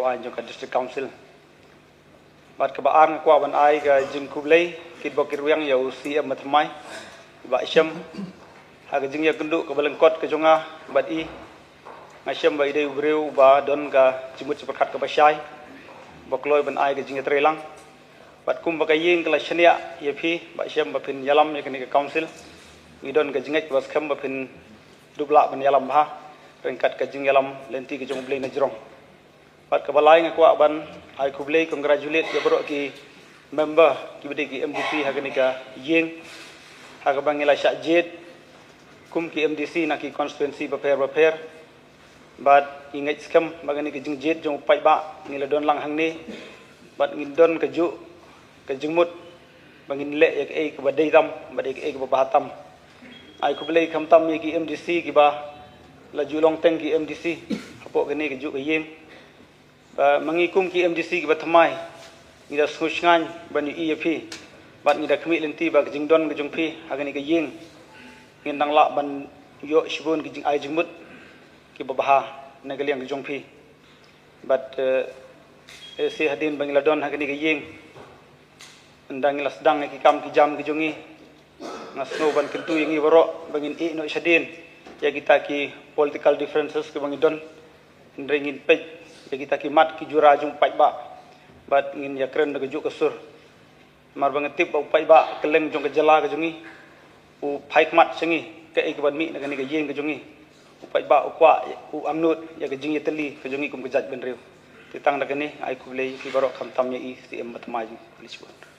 kau ai jong ka district council bat ka baan kwa ban ai ka jing Khublei Kitbok kirwiang yau CEM Thymmai ba syam ha ka jing ya kenduk ka balengkot ka jonga bat i ngasiam ba ide ubreu ba don ka jimut seperkat ka basyai bokloi ban ai ka jing trelang bat kum ba ka ying kala shania ye phi ba syam ba phin yalam ye ka council ngidon ka jingat was kham ba phin dubla ban yalam ha rengkat ka jing yalam lenti ka jong blei na jrong pat ka balai ngakwa ban ai Khublei congratulate ya bro ki member ki bede ki MDC ha ka ying ha ka bangila sya jet kum ki MDC na ki constituency prepare bat ingat skam bagani ki jing jet jong pai ba ngila don lang hang ni bat ngidon ka ju ka jingmut bangin le ya ke ka badai tam badai ke ka bahatam ai Khublei kham tam ye ki MDC ki ba la julong teng ki MDC hapo kene ki ju ka yeng mangikum ki MDC ki ba Thymmai ngida susngan ban EFP bat ngida khmi lenti ba jingdon ka jongpi hagani ka yeng ngin dang la ban yo shibun ki jing ai jingmut ki babaha nagaliang ki jongpi bat se hadin bangila don hagani ka yeng ndang ila sedang ki kam ki jam ki jongi ngasno ban kentu yang ibaro bangin I no sadin ya kita ki political differences ke bangidon ndringin pej ya kita ki mat ki jura jung pai ba bat ngin ya kren ke juk kesur mar bangetip ba pai ba keleng jong ke jala ke jongi u pai mat sengi ke ik ban mi na ke yeng ke jongi u pai ba u kwa u amnut ya ke jing yeteli ke jongi kum ke jaj ben riu titang na kene ai Khublei ki baro kham tam ya I CEM Thymmai lisbon